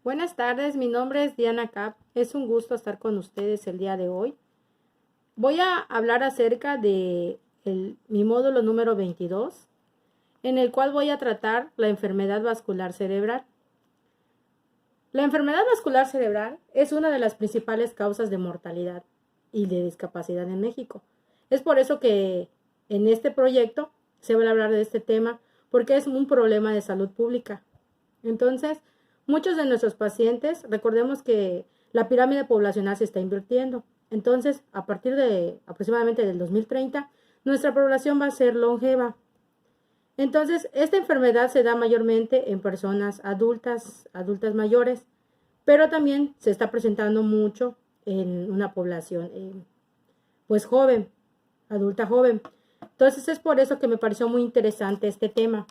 Buenas tardes, mi nombre es Diana Cap. Es un gusto estar con ustedes el día de hoy. Voy a hablar acerca de mi módulo número 22, en el cual voy a tratar la enfermedad vascular cerebral. La enfermedad vascular cerebral es una de las principales causas de mortalidad y de discapacidad en México. Es por eso que en este proyecto se va a hablar de este tema, porque es un problema de salud pública. Entonces, muchos de nuestros pacientes, recordemos que la pirámide poblacional se está invirtiendo. Entonces, a partir de aproximadamente del 2030, nuestra población va a ser longeva. Entonces, esta enfermedad se da mayormente en personas adultas mayores, pero también se está presentando mucho en una población pues joven, adulta joven. Entonces, es por eso que me pareció muy interesante este tema.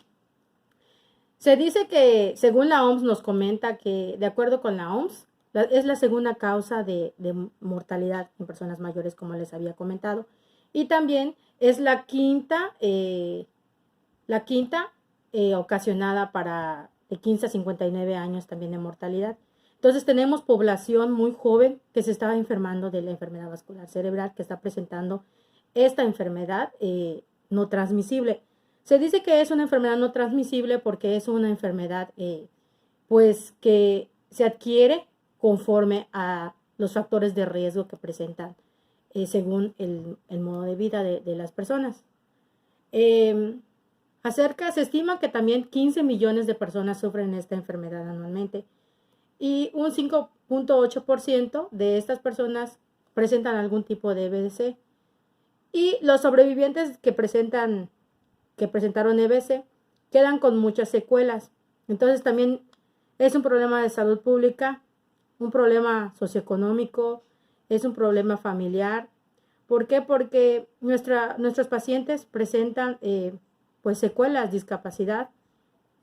Se dice que, según la OMS nos comenta que, de acuerdo con la OMS, es la segunda causa de mortalidad en personas mayores, como les había comentado. Y también es la quinta ocasionada para de 15 a 59 años también de mortalidad. Entonces tenemos población muy joven que se está enfermando de la enfermedad vascular cerebral, que está presentando esta enfermedad no transmisible. Se dice que es una enfermedad no transmisible porque es una enfermedad pues que se adquiere conforme a los factores de riesgo que presentan según el modo de vida de las personas. Se estima que también 15 millones de personas sufren esta enfermedad anualmente y un 5.8% de estas personas presentan algún tipo de EBC. Y los sobrevivientes que presentaron EBC quedan con muchas secuelas. Entonces también es un problema de salud pública, un problema socioeconómico, es un problema familiar. ¿Por qué? Porque nuestros pacientes presentan pues secuelas, discapacidad.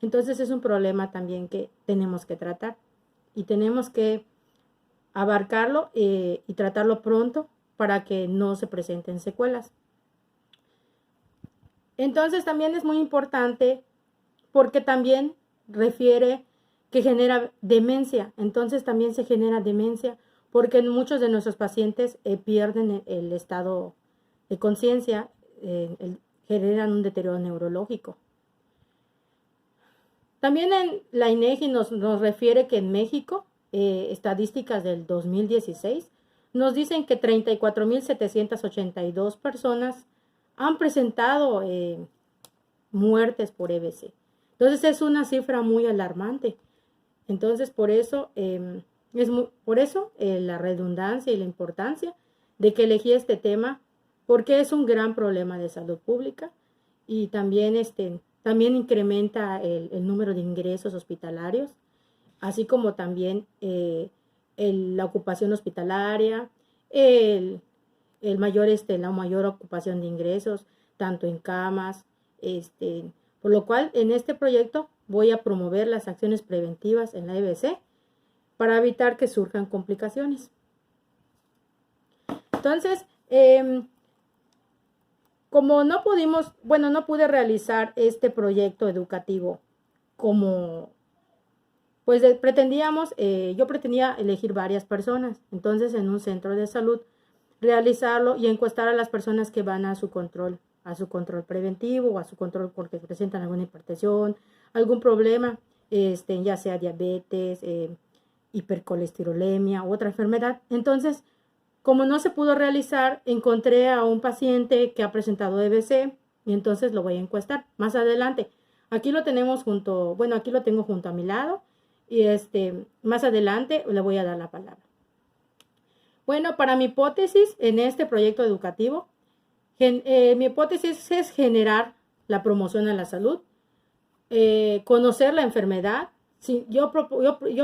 Entonces es un problema también que tenemos que tratar y tenemos que abarcarlo y tratarlo pronto para que no se presenten secuelas. Entonces también es muy importante porque también refiere que genera demencia. Entonces también se genera demencia porque muchos de nuestros pacientes pierden el estado de conciencia, generan un deterioro neurológico. También en la INEGI nos refiere que en México, estadísticas del 2016, nos dicen que 34.782 personas han presentado muertes por EBC. Entonces es una cifra muy alarmante. Entonces por eso la redundancia y la importancia de que elegí este tema, porque es un gran problema de salud pública y también también incrementa el número de ingresos hospitalarios, así como también la ocupación hospitalaria, la mayor ocupación de ingresos, tanto en camas, por lo cual en este proyecto voy a promover las acciones preventivas en la EBC para evitar que surjan complicaciones. Entonces, como no pude realizar este proyecto educativo como pues pretendíamos, yo pretendía elegir varias personas, entonces en un centro de salud realizarlo y encuestar a las personas que van a su control preventivo o a su control porque presentan alguna hipertensión, algún problema, ya sea diabetes, hipercolesterolemia u otra enfermedad. Entonces, como no se pudo realizar, encontré a un paciente que ha presentado EBC y entonces lo voy a encuestar más adelante. Aquí lo tengo junto a mi lado y más adelante le voy a dar la palabra. Bueno, para mi hipótesis en este proyecto educativo, mi hipótesis es generar la promoción a la salud, conocer la enfermedad. Sí, yo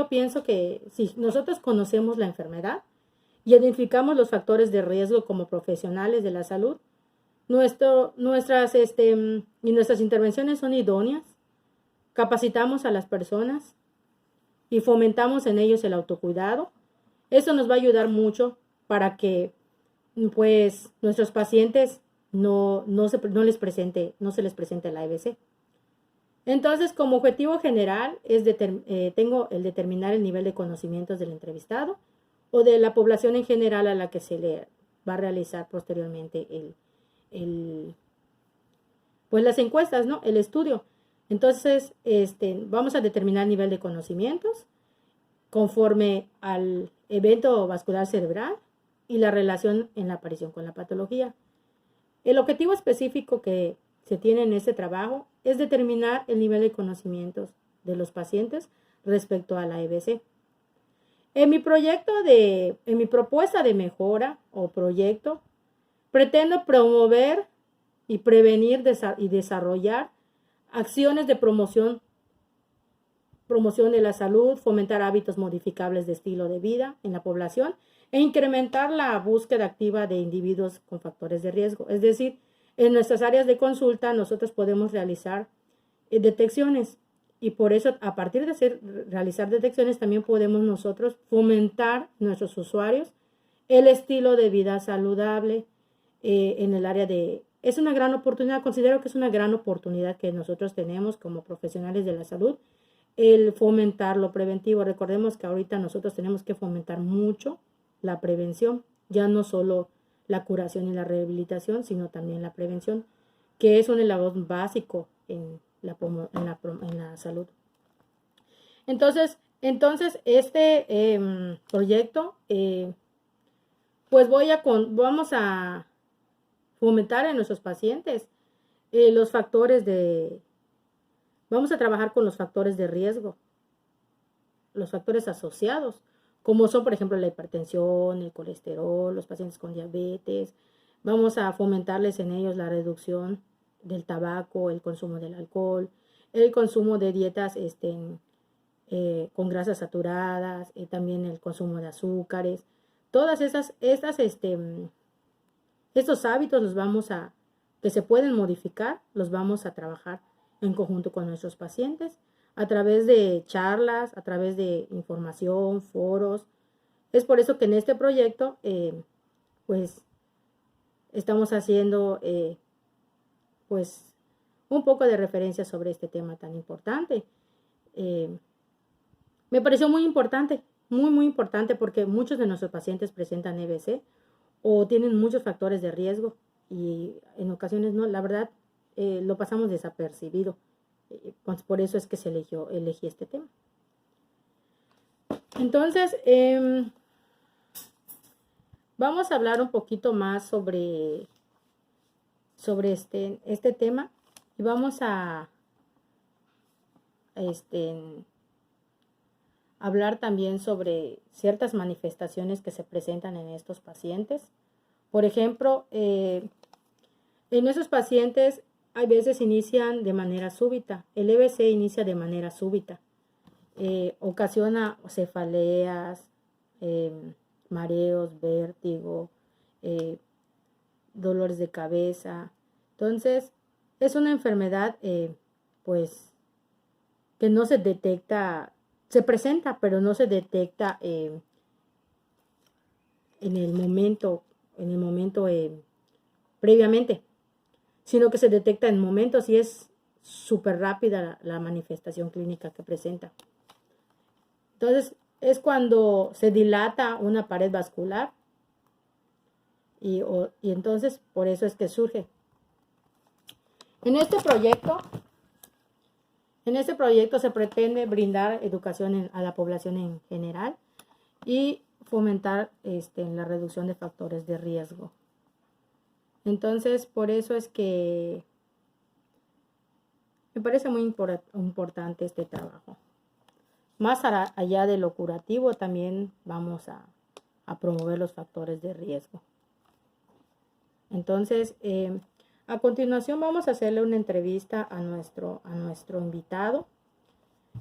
pienso que si nosotros conocemos la enfermedad y identificamos los factores de riesgo como profesionales de la salud, nuestras intervenciones son idóneas, capacitamos a las personas y fomentamos en ellos el autocuidado. Eso nos va a ayudar mucho para que pues nuestros pacientes no se les presente la EBC. Entonces, como objetivo general, tengo el determinar el nivel de conocimientos del entrevistado o de la población en general a la que se le va a realizar posteriormente pues las encuestas, ¿no? El estudio. Entonces, vamos a determinar el nivel de conocimientos conforme al evento vascular cerebral y la relación en la aparición con la patología. El objetivo específico que se tiene en este trabajo es determinar el nivel de conocimientos de los pacientes respecto a la EBC. En mi propuesta de mejora o proyecto, pretendo promover y prevenir y desarrollar acciones de promoción de la salud, fomentar hábitos modificables de estilo de vida en la población e incrementar la búsqueda activa de individuos con factores de riesgo. Es decir, en nuestras áreas de consulta nosotros podemos realizar detecciones y por eso a partir de realizar detecciones también podemos nosotros fomentar nuestros usuarios el estilo de vida saludable en el área de... Es una gran oportunidad, considero que es una gran oportunidad que nosotros tenemos como profesionales de la salud, el fomentar lo preventivo. Recordemos que ahorita nosotros tenemos que fomentar mucho la prevención, ya no solo la curación y la rehabilitación, sino también la prevención, que es un eslabón básico en la salud. Entonces este proyecto, pues vamos a fomentar en nuestros pacientes vamos a trabajar con los factores de riesgo, los factores asociados, como son, por ejemplo, la hipertensión, el colesterol, los pacientes con diabetes. Vamos a fomentarles en ellos la reducción del tabaco, el consumo del alcohol, el consumo de dietas con grasas saturadas, también el consumo de azúcares. Todas estos hábitos que se pueden modificar, los vamos a trabajar en conjunto con nuestros pacientes a través de charlas, a través de información, foros. Es por eso que en este proyecto, pues, estamos haciendo, pues, un poco de referencia sobre este tema tan importante. Me pareció muy importante, muy, muy importante, porque muchos de nuestros pacientes presentan EBC o tienen muchos factores de riesgo y en ocasiones no, la verdad, lo pasamos desapercibido. Pues por eso es que elegí este tema. Entonces, vamos a hablar un poquito más sobre este tema y vamos a hablar también sobre ciertas manifestaciones que se presentan en estos pacientes. Por ejemplo, en esos pacientes hay veces inician de manera súbita. El EBC inicia de manera súbita. Ocasiona cefaleas, mareos, vértigo, dolores de cabeza. Entonces, es una enfermedad, pues, que no se detecta, se presenta, pero no se detecta en el momento previamente, sino que se detecta en momentos y es súper rápida la manifestación clínica que presenta. Entonces, es cuando se dilata una pared vascular y entonces por eso es que surge. En este proyecto se pretende brindar educación a la población en general y fomentar la reducción de factores de riesgo. Entonces, por eso es que me parece muy importante este trabajo. Más allá de lo curativo, también vamos a promover los factores de riesgo. Entonces, a continuación vamos a hacerle una entrevista a nuestro invitado.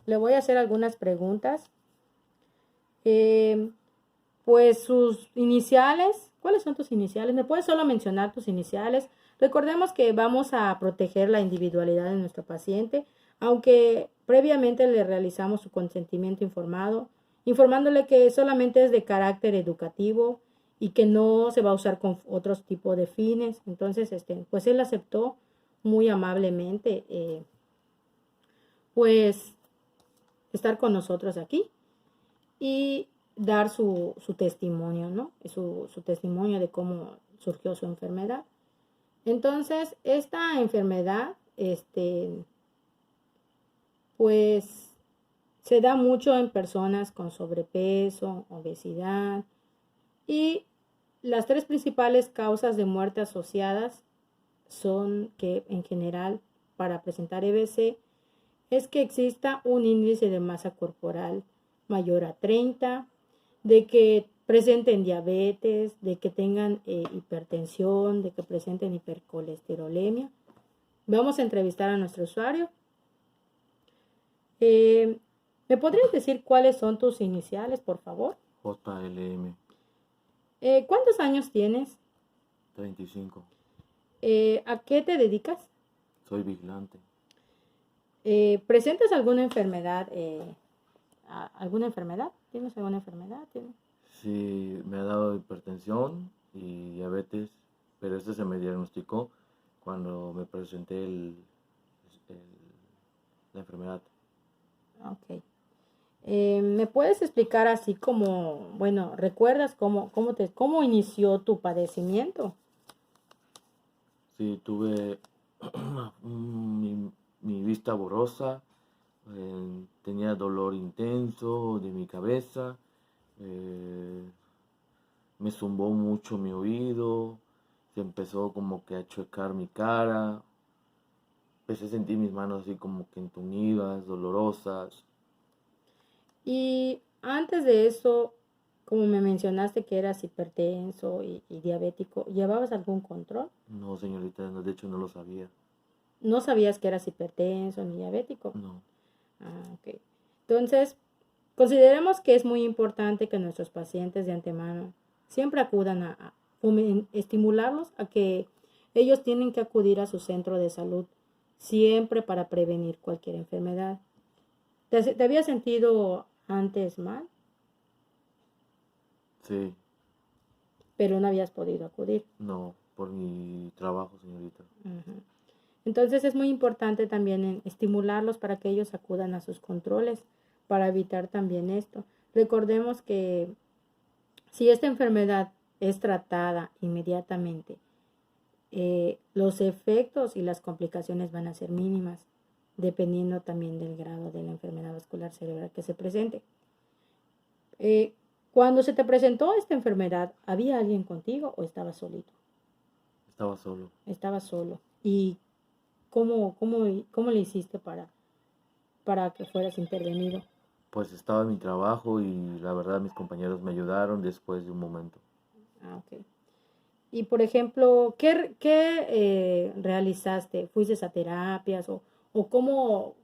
Le voy a hacer algunas preguntas. Pues sus iniciales, ¿cuáles son tus iniciales? ¿Me puedes solo mencionar tus iniciales? Recordemos que vamos a proteger la individualidad de nuestro paciente, aunque previamente le realizamos su consentimiento informado, informándole que solamente es de carácter educativo y que no se va a usar con otros tipos de fines. Entonces, pues él aceptó muy amablemente pues estar con nosotros aquí y dar su testimonio, ¿no? Su testimonio de cómo surgió su enfermedad. Entonces, esta enfermedad, pues se da mucho en personas con sobrepeso, obesidad, y las tres principales causas de muerte asociadas son que en general para presentar EBC es que exista un índice de masa corporal mayor a 30, de que presenten diabetes, de que tengan hipertensión, de que presenten hipercolesterolemia. Vamos a entrevistar a nuestro usuario. ¿Me podrías decir cuáles son tus iniciales, por favor? JLM. ¿Cuántos años tienes? 35. ¿A qué te dedicas? Soy vigilante. ¿Presentas alguna enfermedad? ¿Alguna enfermedad? ¿Tienes alguna enfermedad? Sí, me ha dado hipertensión y diabetes, pero este se me diagnosticó cuando me presenté la enfermedad. Ok. ¿Me puedes explicar así como, bueno, recuerdas cómo inició tu padecimiento? Sí, tuve mi vista borrosa, tenía dolor intenso de mi cabeza, eh, me zumbó mucho mi oído, se empezó como que a chocar mi cara, empecé a sentir mis manos así como que entumidas, dolorosas. Y antes de eso, como me mencionaste que eras hipertenso y diabético, ¿llevabas algún control? No, señorita, no, de hecho no lo sabía. No sabías que eras hipertenso ni diabético. No, Ok. Entonces, consideremos que es muy importante que nuestros pacientes de antemano siempre acudan a estimularlos a que ellos tienen que acudir a su centro de salud siempre para prevenir cualquier enfermedad. ¿Te habías sentido antes mal, sí, pero no habías podido acudir? no, por mi trabajo, señorita. Ujú. Entonces es muy importante también estimularlos para que ellos acudan a sus controles para evitar también esto. Recordemos que si esta enfermedad es tratada inmediatamente, los efectos y las complicaciones van a ser mínimas, dependiendo también del grado de la enfermedad vascular cerebral que se presente. Cuando se te presentó esta enfermedad, ¿había alguien contigo o estabas solito? Estaba solo. Estabas solo. ¿Y cómo le hiciste para que fueras intervenido? Pues estaba en mi trabajo y la verdad mis compañeros me ayudaron después de un momento. Ok. Y por ejemplo, ¿qué realizaste? ¿Fuiste a terapias o cómo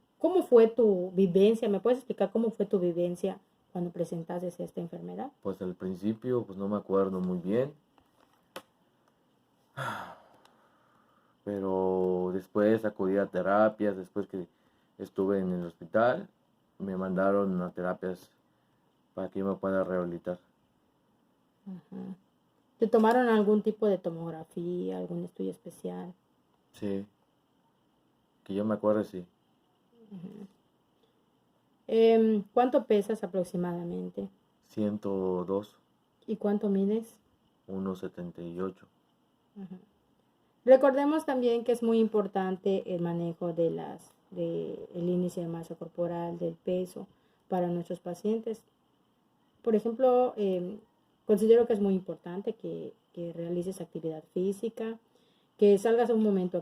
fue tu vivencia? ¿Me puedes explicar cómo fue tu vivencia cuando presentaste esta enfermedad? Pues al principio pues no me acuerdo muy bien, pero después acudí a terapias, después que estuve en el hospital, me mandaron a terapias para que yo me pueda rehabilitar. Ajá. ¿Te tomaron algún tipo de tomografía, algún estudio especial? Sí, que yo me acuerdo, sí, Ujú. ¿Cuánto pesas aproximadamente? 102, ¿Y cuánto mides? 1,78. Ujú. Recordemos también que es muy importante el manejo el índice de masa corporal, del peso para nuestros pacientes. Por ejemplo, considero que es muy importante que realices actividad física, que salgas un momento